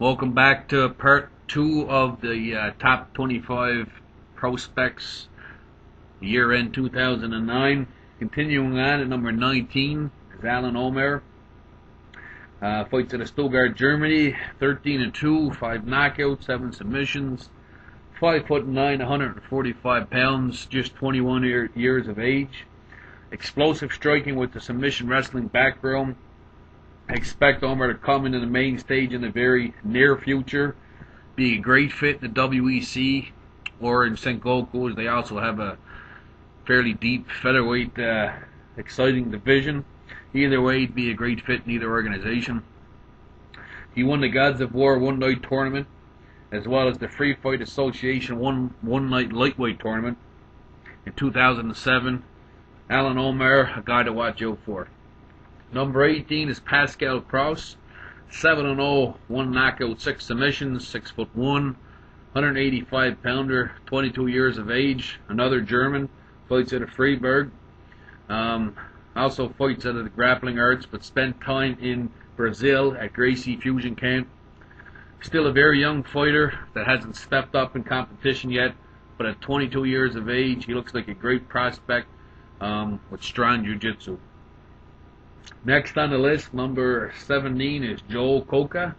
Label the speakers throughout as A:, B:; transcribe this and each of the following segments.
A: Welcome back to part 2 of the top 25 prospects year end 2009. Continuing on at number 19 is Alan OMER. Fights out of Stuttgart, Germany. 13-2, 5 knockouts, 7 submissions. 5'9", 145 pounds, just 21 years of age. Explosive striking with the submission wrestling background. I expect OMER to come into the main stage in the very near future. Be a great fit in the WEC or in Sengoku, as they also have a fairly deep featherweight exciting division. Either way, he'd be a great fit in either organization. He won the Gods of War one-night tournament, as well as the Free Fight Association one-night lightweight tournament in 2007. Alan OMER, a guy to watch out for. Number 18 is PASCAL KRAUSS. 7-0, 1 knockout, 6 submissions, 6'1", 185 pounder, 22 years of age. Another German, fights out of Freiburg. Also fights out of the grappling arts, but spent time in Brazil at Gracie Fusion Camp. Still a very young fighter that hasn't stepped up in competition yet, but at 22 years of age, he looks like a great prospect with strong jiu-jitsu. Next on the list, number 17 is Joel COCA.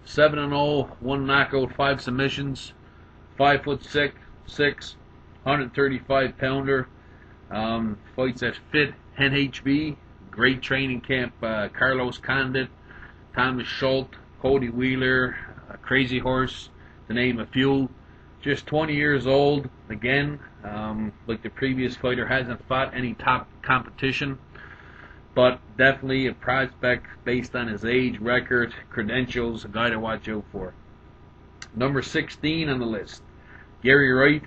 A: 7-0, 1 knockout, 5 submissions, 5'6", 135 pounder. Fights at Fit NHB. Great training camp. Carlos Condit, Thomas Schultz, Cody Wheeler, Crazy Horse, to name a few. Just 20 years old. Again, like the previous fighter, hasn't fought any top competition, but definitely a prospect based on his age, record, credentials, a guy to watch out for. Number 16 on the list, Gary Wright.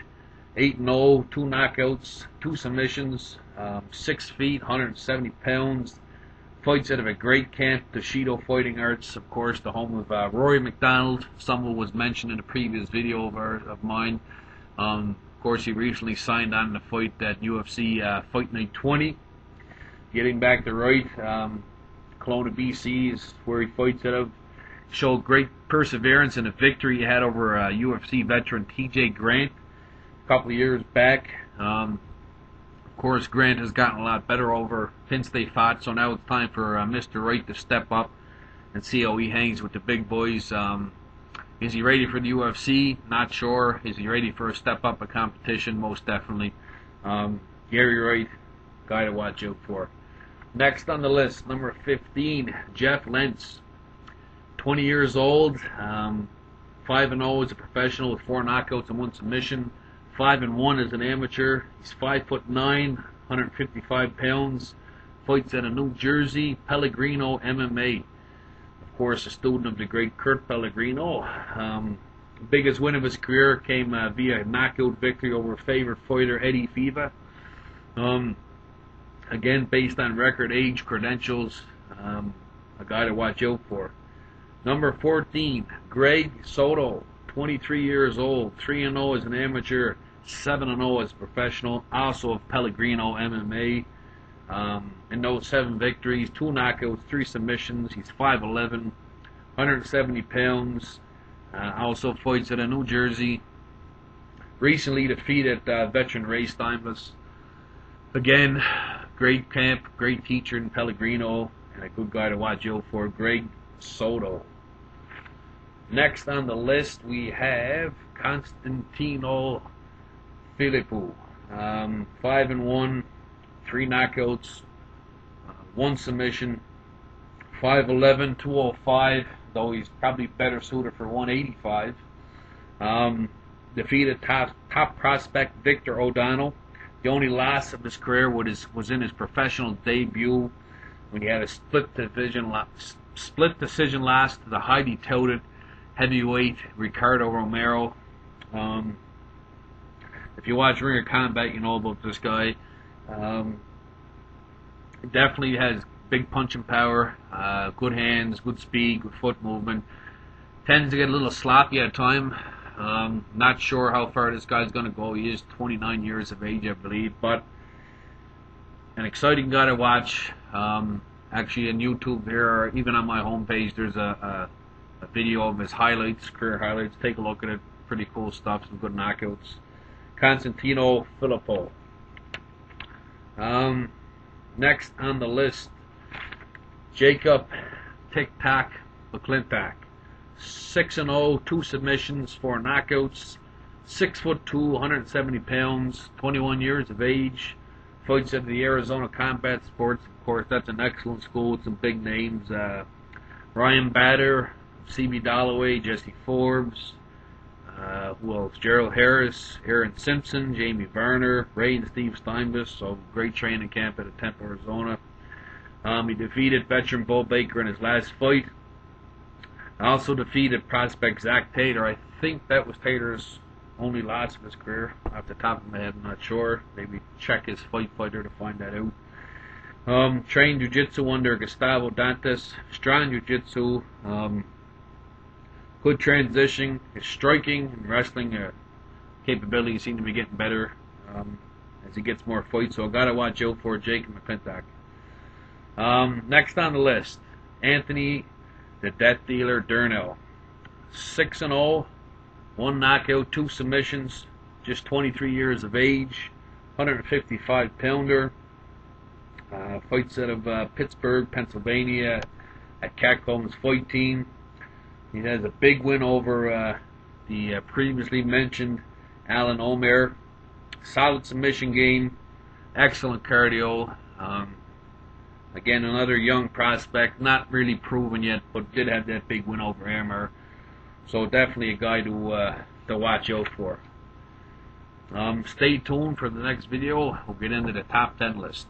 A: 8-0, 2 knockouts, 2 submissions, 6 feet, 170 pounds. Fights out of a great camp, Bushido Fighting Arts, of course, the home of Rory McDonald. Someone was mentioned in a previous video of mine. Of course, he recently signed on to fight at UFC Fight Night 20. Getting back to Wright, Kelowna, BC is where he fights out of. Showed great perseverance in a victory he had over UFC veteran TJ Grant a couple of years back. Of course, Grant has gotten a lot better over since they fought, so now it's time for Mr. Wright to step up and see how he hangs with the big boys. Is he ready for the UFC? Not sure. Is he ready for a step up of competition? Most definitely. Gary Wright, guy to watch out for. Next on the list, number 15, Jeff LENTZ. 20 years old, 5-0 as a professional with 4 knockouts and 1 submission. 5-1 as an amateur. He's 5'9", 155 pounds. Fights out of New Jersey, Pellegrino MMA. Of course, a student of the great Kurt Pellegrino. Biggest win of his career came via knockout victory over favorite fighter Eddie Fiva. Again, based on record, age, credentials, a guy to watch out for. Number 14, Greg SOTO, 23 years old, 3-0 as an amateur, 7-0 as a professional, also of Pellegrino MMA. In those 7 victories, 2 knockouts, 3 submissions. He's 5'11", 170 pounds. Also fights out of New Jersey. Recently defeated veteran Ray Steinless. Again, great camp, great teacher in Pellegrino, and a good guy to watch out for, Greg SOTO. Next on the list, we have Constantino PHILLIPOU. 5-1, 3 knockouts, 1 submission. 5'11", 205, though he's probably better suited for 185. Defeated top prospect Victor O'Donnell. The only loss of his career was in his professional debut when he had a split decision loss to the highly touted heavyweight Ricardo Romero. If you watch Ring of Combat, you know about this guy. Definitely has big punching power, good hands, good speed, good foot movement. Tends to get a little sloppy at times. Not sure how far this guy's going to go. He is 29 years of age, I believe, but an exciting guy to watch. Actually, on YouTube here, or even on my homepage, there's a video of his highlights, career highlights. Take a look at it. Pretty cool stuff. Some good knockouts. Constantino Philippou. Next on the list, Jacob Tic-Tac McClintock. 6-0, 2 submissions, 4 knockouts. 6'2", 170 pounds, 21 years of age. Fights at the Arizona Combat Sports. Of course, that's an excellent school with some big names. Ryan Bader, C.B. Dalloway, Jesse Forbes. Who else? Gerald Harris, Aaron Simpson, Jamie Varner, Ray and Steve Steinbus. So great training camp at Tempe, Arizona. He defeated veteran Bo Baker in his last fight. Also defeated prospect Zach Taylor. I think that was Taylor's only loss of his career. Off the top of my head, I'm not sure. Maybe check his fight fighter to find that out. Trained jiu-jitsu under Gustavo Dantas. Strong jiu-jitsu. Good transition. His striking and wrestling capabilities seem to be getting better as he gets more fights. So I gotta watch out for Jacob McClintock. Next on the list, Anthony the Death Dealer Durnell. 6-0, 1 knockout, 2 submissions. Just 23 years of age. 155 pounder. Fights out of Pittsburgh, Pennsylvania at Catcomb's fight team. He has a big win over the previously mentioned Alan OMER. Solid submission game. Excellent cardio. Again, another young prospect. Not really proven yet, but did have that big win over OMER. So definitely a guy to watch out for. Stay tuned for the next video. We'll get into the top 10 list.